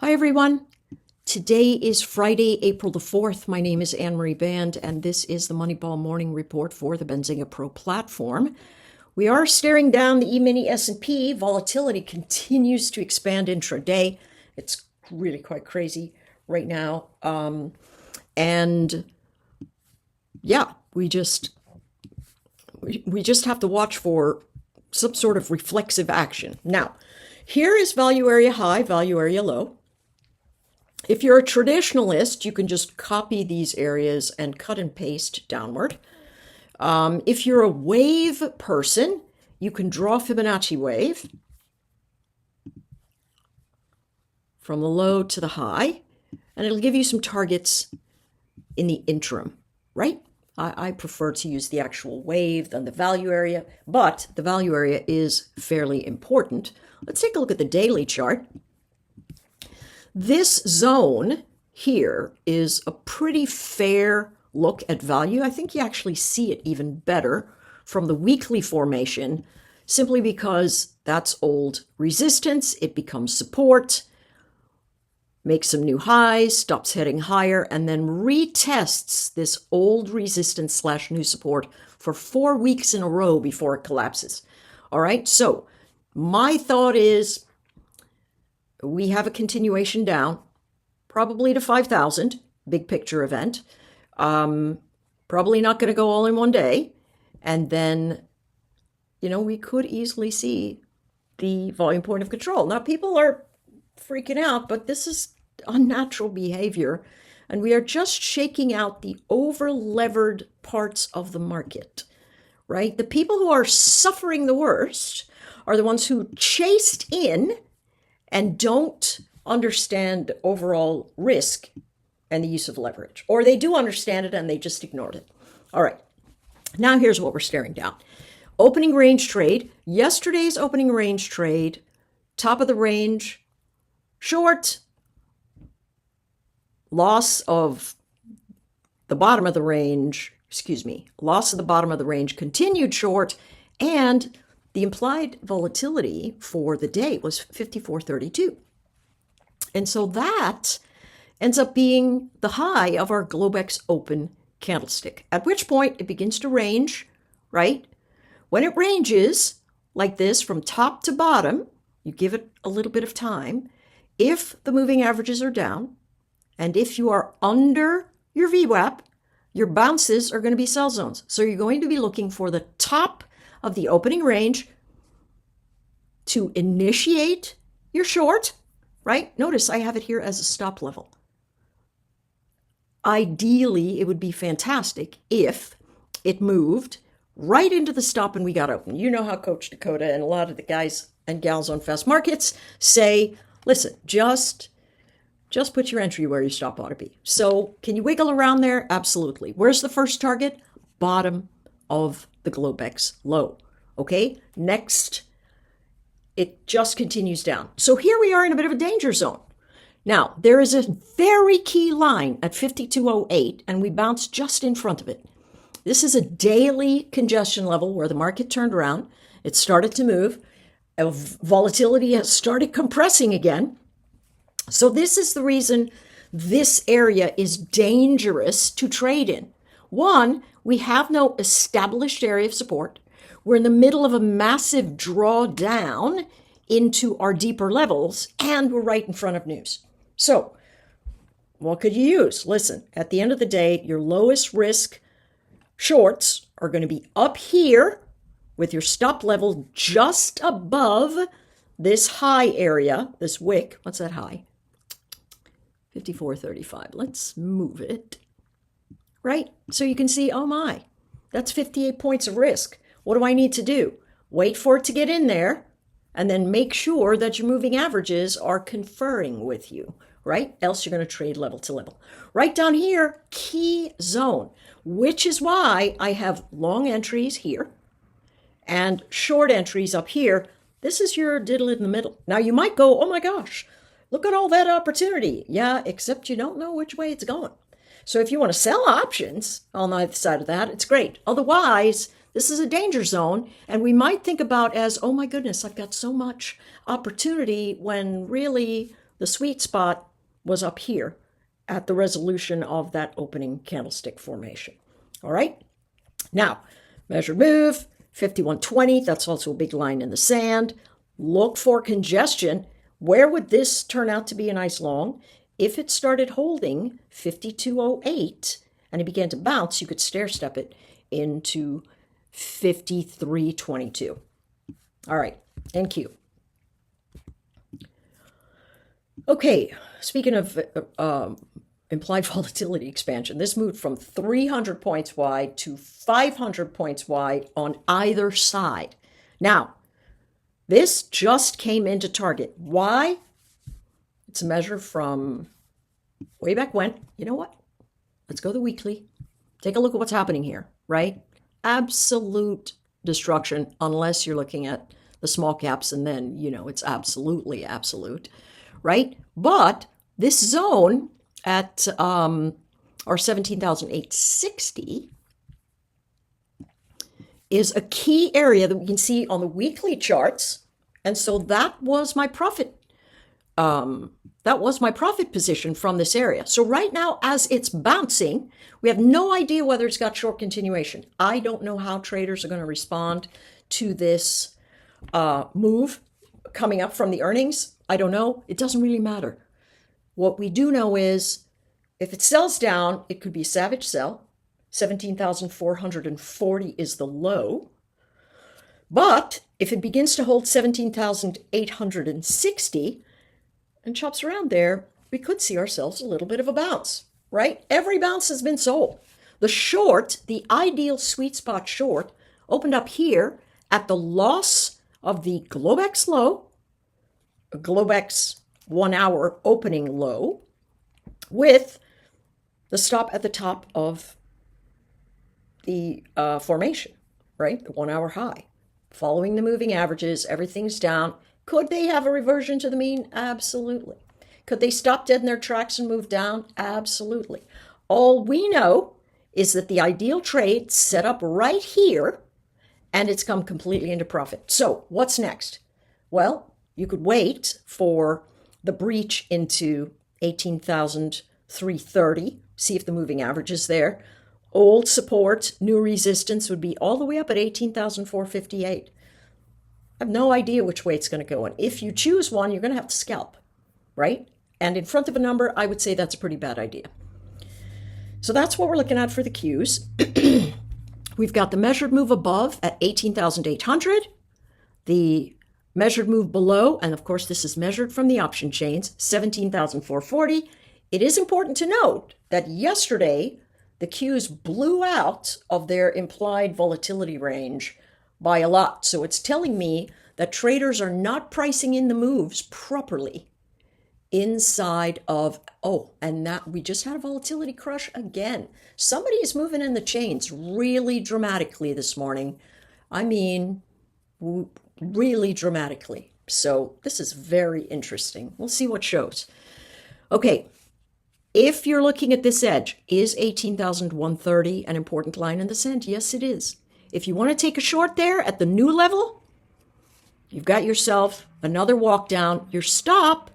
Hi, everyone. Today is Friday, April the 4th. My name is Anne-Marie Band, and this is the Moneyball Morning Report for the Benzinga Pro platform. We are staring down the E-mini S&P. Volatility continues to expand intraday. It's really quite crazy right now. And yeah, we just have to watch for some sort of reflexive action. Now, here is value area high, value area low. If you're a traditionalist, you can just copy these areas and cut and paste downward. If you're a wave person, you can draw Fibonacci wave from the low to the high, and it'll give you some targets in the interim, right? I prefer to use the actual wave than the value area, but the value area is fairly important. Let's take a look at the daily chart. This zone here is a pretty fair look at value. I think you actually see it even better from the weekly formation, simply because that's old resistance. It becomes support, makes some new highs, stops heading higher, and then retests this old resistance slash new support for 4 weeks in a row before it collapses. All right, so my thought is we have a continuation down, probably to 5,000, big picture event. Probably not going to go all in one day. And then, we could easily see the volume point of control. Now, people are freaking out, but this is unnatural behavior. And we are just shaking out the over-levered parts of the market, right? The people who are suffering the worst are the ones who chased in and don't understand overall risk and the use of leverage. Or they do understand it and they just ignored it. All right, now here's what we're staring down. Opening range trade. Yesterday's opening range trade, top of the range, short, loss of the bottom of the range, loss of the bottom of the range, continued short, and the implied volatility for the day was 54.32. And so that ends up being the high of our Globex open candlestick, at which point it begins to range, right? When it ranges like this from top to bottom, you give it a little bit of time. If the moving averages are down, and if you are under your VWAP, your bounces are going to be sell zones. So you're going to be looking for the top of the opening range to initiate your short, right? Notice I have it here as a stop level. Ideally, it would be fantastic if it moved right into the stop and we got open. You know how Coach Dakota and a lot of the guys and gals on Fast Markets say, listen, just put your entry where your stop ought to be. So can you wiggle around there? Absolutely. Where's the first target? Bottom of the Globex low. Okay, next, it just continues down. So here we are in a bit of a danger zone. Now, there is a very key line at 52.08, and we bounce just in front of it. This is a daily congestion level where the market turned around. It started to move. Volatility has started compressing again. So this is the reason this area is dangerous to trade in. One, we have no established area of support. We're in the middle of a massive drawdown into our deeper levels, and we're right in front of news. So what could you use? Listen, at the end of the day, your lowest risk shorts are going to be up here with your stop level just above this high area, this wick. What's that high? 54.35. Let's move it. Right? So you can see, oh my, that's 58 points of risk. What do I need to do? Wait for it to get in there and then make sure that your moving averages are conferring with you, right? Else you're going to trade level to level. Right down here, key zone, which is why I have long entries here and short entries up here. This is your diddle in the middle. Now you might go, oh my gosh, look at all that opportunity. Yeah, except you don't know which way it's going. So if you want to sell options on either side of that, it's great. Otherwise, this is a danger zone, and we might think about as, oh my goodness, I've got so much opportunity, when really The sweet spot was up here at the resolution of that opening candlestick formation. All right. Now, measured move, 5120. That's also a big line in the sand. Look for congestion. Where would this turn out to be a nice long? If it started holding 5208 and it began to bounce, you could stair step it into 5322. All right, NQ. Okay, speaking of implied volatility expansion, this moved from 300 points wide to 500 points wide on either side. Now, this just came into target. Why? It's a measure from way back when. You know what? Let's go to the weekly. Take a look at what's happening here, right? Absolute destruction, unless you're looking at the small caps, and then, it's absolutely absolute, right? But this zone at our 17,860 is a key area that we can see on the weekly charts. And so that was my profit. That was my profit position from this area. So right now, as it's bouncing, we have no idea whether it's got short continuation. I don't know how traders are going to respond to this move coming up from the earnings. I don't know. It doesn't really matter. What we do know is if it sells down, it could be a savage sell. 17,440 is the low. But if it begins to hold 17,860 and chops around there, we could see ourselves a little bit of a bounce, right? Every bounce has been sold. The short, the ideal sweet spot short, opened up here at the loss of the Globex low, Globex 1 hour opening low, with the stop at the top of the formation, right? The 1 hour high. Following the moving averages, everything's down. Could they have a reversion to the mean? Absolutely. Could they stop dead in their tracks and move down? Absolutely. All we know is that the ideal trade set up right here, and it's come completely into profit. So what's next? Well, you could wait for the breach into 18,330, see if the moving average is there. Old support, new resistance would be all the way up at 18,458. I have no idea which way it's going to go. And if you choose one, you're going to have to scalp, right? And in front of a number, I would say that's a pretty bad idea. So that's what we're looking at for the Qs. We've got the measured move above at 18,800. The measured move below, and of course this is measured from the option chains, 17,440. It is important to note that yesterday, the Qs blew out of their implied volatility range by a lot. So it's telling me that traders are not pricing in the moves properly inside of, and that we just had a volatility crush again. Somebody is moving in the chains really dramatically this morning. I mean, really dramatically. So this is very interesting. We'll see what shows. Okay. If you're looking at this edge, is 18,130 an important line in the sand? Yes, it is. If you want to take a short there at the new level, you've got yourself another walk down. Your stop,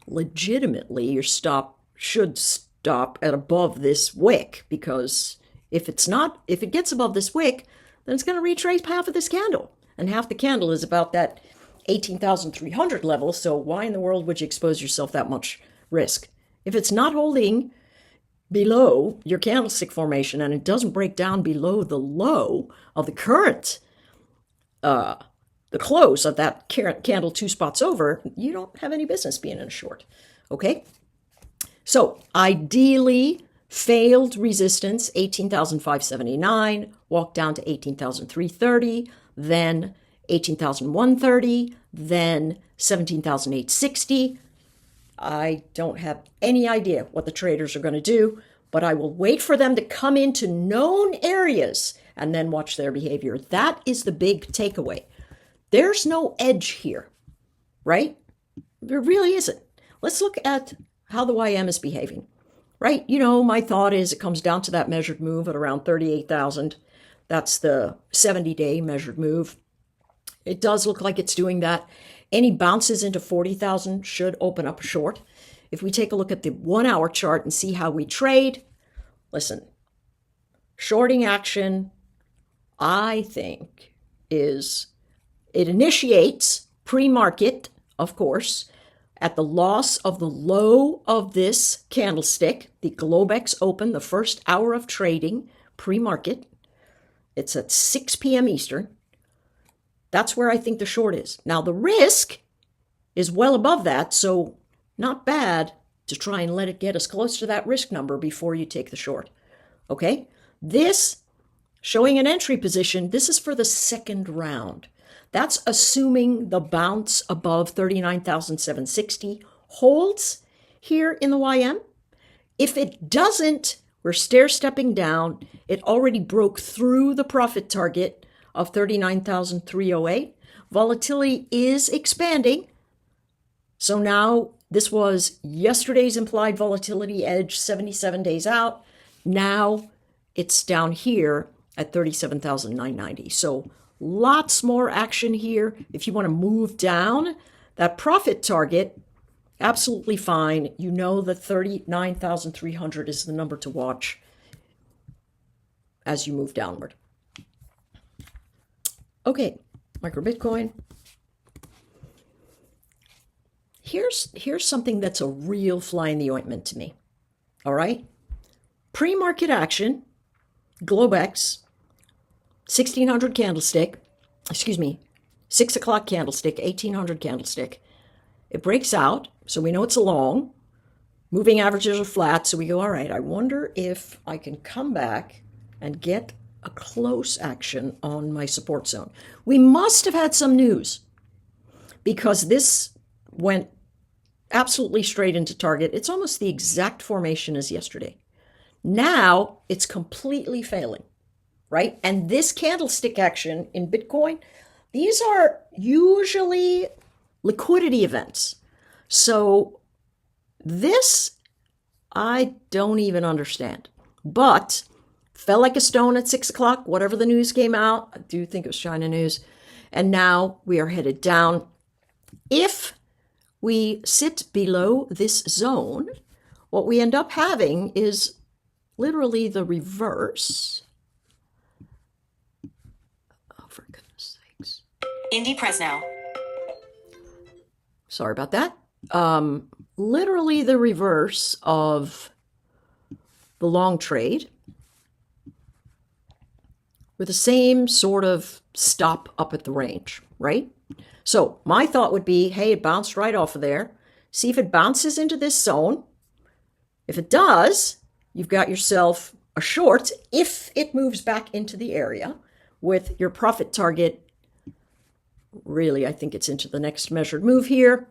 legitimately, your stop should stop at above this wick, because if it gets above this wick, then it's going to retrace half of this candle. And half the candle is about that 18,300 level. So why in the world would you expose yourself that much risk? If it's not holding below your candlestick formation and it doesn't break down below the low of the current, the close of that candle 2 spots over, you don't have any business being in a short. Okay? So ideally, failed resistance, 18,579, walk down to 18,330, then 18,130, then 17,860. I don't have any idea what the traders are going to do, but I will wait for them to come into known areas and then watch their behavior. That is the big takeaway. There's no edge here, right? There really isn't. Let's look at how the YM is behaving, right? My thought is it comes down to that measured move at around 38,000. That's the 70-day measured move. It does look like it's doing that. Any bounces into 40,000 should open up a short. If we take a look at the 1 hour chart and see how we trade, listen, shorting action, I think, it initiates pre-market, of course, at the loss of the low of this candlestick, the Globex open, the first hour of trading, pre-market. It's at 6 p.m. Eastern. That's where I think the short is. Now, the risk is well above that, so not bad to try and let it get as close to that risk number before you take the short. Okay? This, showing an entry position, this is for the second round. That's assuming the bounce above 39,760 holds here in the YM. If it doesn't, we're stair-stepping down. It already broke through the profit target of 39,308. Volatility is expanding. So now this was yesterday's implied volatility edge, 77 days out. Now it's down here at 37,990. So lots more action here. If you want to move down that profit target, absolutely fine. You know that 39,300 is the number to watch as you move downward. Okay, micro Bitcoin. Here's something that's a real fly in the ointment to me. All right? Pre-market action, Globex, 1600 candlestick, 6 o'clock candlestick, 1800 candlestick. It breaks out, so we know it's a long. Moving averages are flat, so we go, all right, I wonder if I can come back and get a close action on my support zone. We must have had some news because this went absolutely straight into target. It's almost the exact formation as yesterday. Now it's completely failing, right? And this candlestick action in Bitcoin, these are usually liquidity events. So this, I don't even understand. But fell like a stone at 6 o'clock, whatever the news came out. I do think it was China news. And now we are headed down. If we sit below this zone, what we end up having is literally the reverse. Oh, for goodness sakes. Indie price now. Sorry about that. Literally the reverse of the long trade with the same sort of stop up at the range, right? So my thought would be, hey, it bounced right off of there. See if it bounces into this zone. If it does, you've got yourself a short if it moves back into the area with your profit target. Really, I think it's into the next measured move here.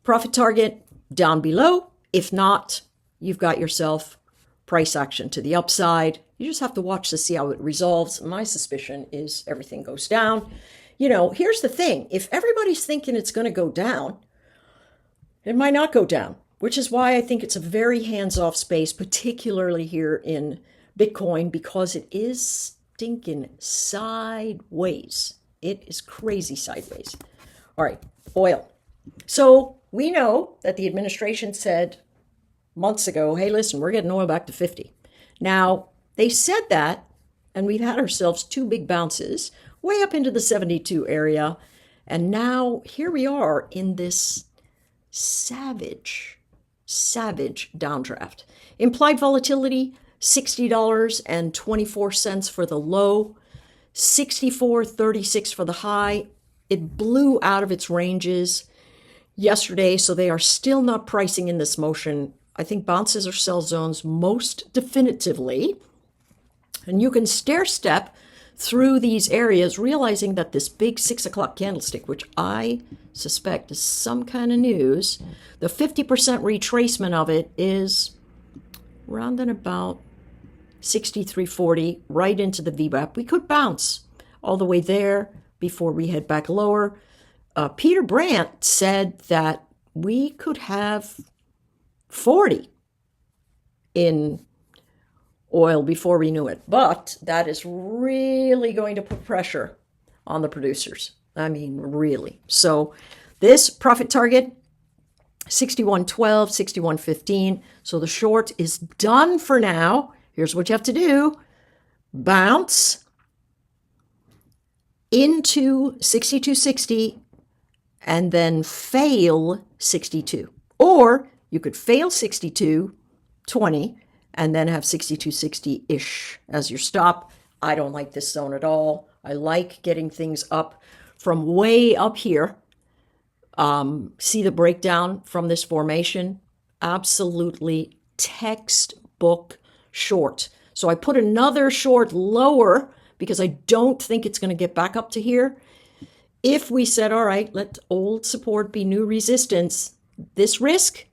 Profit target down below. If not, you've got yourself price action to the upside. You just have to watch to see how it resolves. My suspicion is everything goes down. You know, here's the thing. If everybody's thinking it's going to go down, it might not go down, which is why I think it's a very hands-off space, particularly here in Bitcoin, because it is stinking sideways. It is crazy sideways. All right, oil. So we know that the administration said months ago, hey, listen, we're getting oil back to 50. Now, they said that, and we've had ourselves two big bounces way up into the 72 area. And now here we are in this savage downdraft. Implied volatility, $60.24 for the low, 64.36 for the high. It blew out of its ranges yesterday, so they are still not pricing in this motion. I think bounces are sell zones most definitively. And you can stair step through these areas, realizing that this big 6 o'clock candlestick, which I suspect is some kind of news, the 50% retracement of it is around and about 63.40, right into the VWAP. We could bounce all the way there before we head back lower. Peter Brandt said that we could have 40 in oil before we knew it. But that is really going to put pressure on the producers. I mean, really. So This profit target, 61.12, 61.15. So the short is done for now. Here's what you have to do. Bounce into 62.60 and then fail 62. Or you could fail 62.20 and then have 62.60-ish as your stop. I don't like this zone at all. I like getting things up from way up here. See the breakdown from this formation? Absolutely textbook short. So I put another short lower because I don't think it's going to get back up to here. If we said, all right, let old support be new resistance, this risk,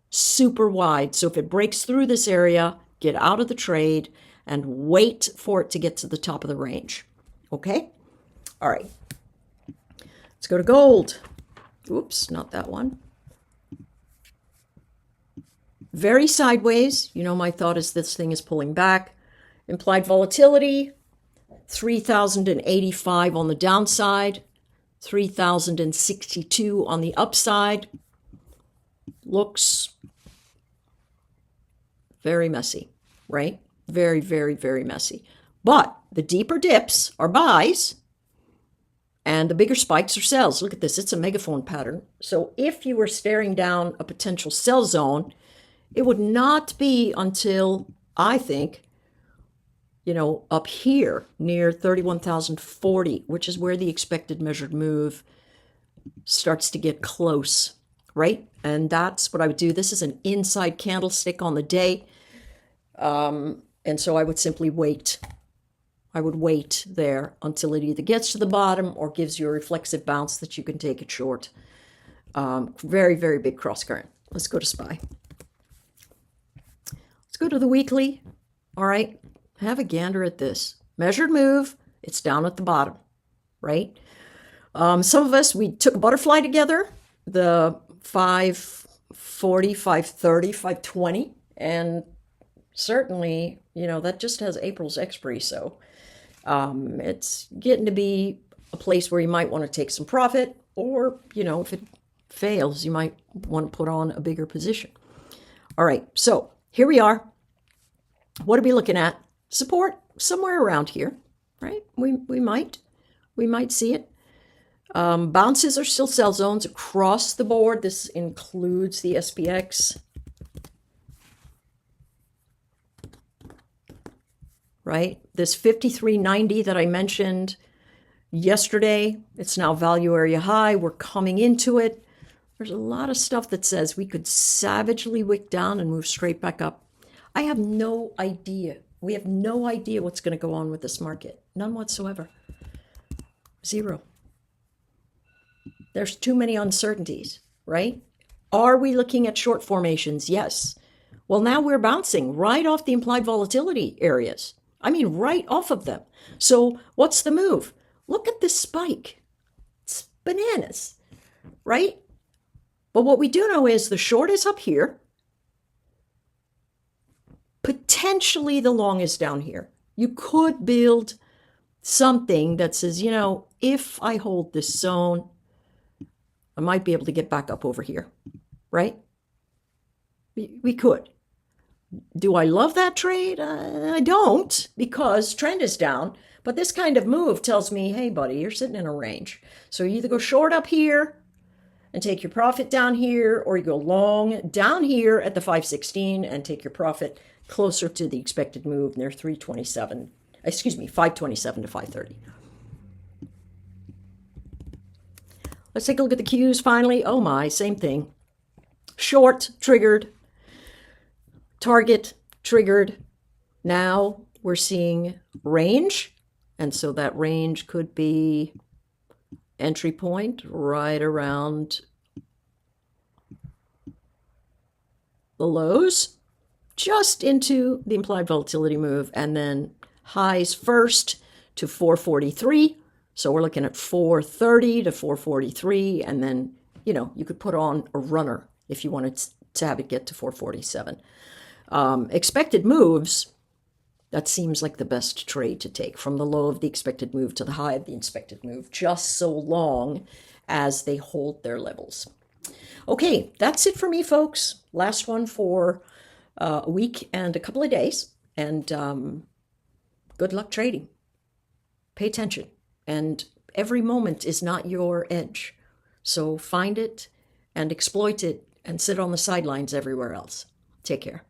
super wide. So if it breaks through this area, get out of the trade and wait for it to get to the top of the range. Okay? All right. Let's go to gold. Oops, not that one. Very sideways. You know, my thought is this thing is pulling back. Implied volatility, 3,085 on the downside, 3,062 on the upside. Looks very messy, right? Very, very, very messy. But the deeper dips are buys and the bigger spikes are sells. Look at this. It's a megaphone pattern. So if you were staring down a potential sell zone, it would not be until, I think, you know, up here near 31,040, which is where the expected measured move starts to get close, right? And that's what I would do. This is an inside candlestick on the day. And so I would simply wait. I would wait there until it either gets to the bottom or gives you a reflexive bounce that you can take it short. Very, very big cross current. Let's go to SPY. Let's go to the weekly. All right. Have a gander at this. Measured move. It's down at the bottom, right? Some of us, we took a butterfly together, the 540, 530, 520, and certainly, you know, that just has April's expiry. So it's getting to be a place where you might want to take some profit, or, you know, if it fails, you might want to put on a bigger position. All right, so here we are. What are we looking at? Support somewhere around here, right? We might see it. Bounces are still sell zones across the board. This includes the SPX. Right? This 53.90 that I mentioned yesterday, it's now value area high. We're coming into it. There's a lot of stuff that says we could savagely wick down and move straight back up. I have no idea. We have no idea what's going to go on with this market. None whatsoever. Zero. There's too many uncertainties, right? Are we looking at short formations? Yes. Well, now we're bouncing right off the implied volatility areas. I mean, right off of them. So what's the move? Look at this spike. It's bananas, right? But what we do know is the short is up here. Potentially the long is down here. You could build something that says, you know, if I hold this zone, I might be able to get back up over here, right? We could. Do I love that trade? I don't, because trend is down. But this kind of move tells me, hey, buddy, you're sitting in a range. So you either go short up here and take your profit down here, or you go long down here at the 516 and take your profit closer to the expected move near 527 to 530. Let's take a look at the Qs finally. Oh my, same thing. Short, triggered. Target, triggered. Now we're seeing range. And so that range could be entry point right around the lows, just into the implied volatility move, and then highs first to 443. So we're looking at 430 to 443, and then, you know, you could put on a runner if you wanted to have it get to 447. Expected moves, that seems like the best trade to take, from the low of the expected move to the high of the expected move, just so long as they hold their levels. Okay, that's it for me, folks. Last one for a week and a couple of days. And good luck trading. Pay attention. And every moment is not your edge. So find it and exploit it and sit on the sidelines everywhere else. Take care.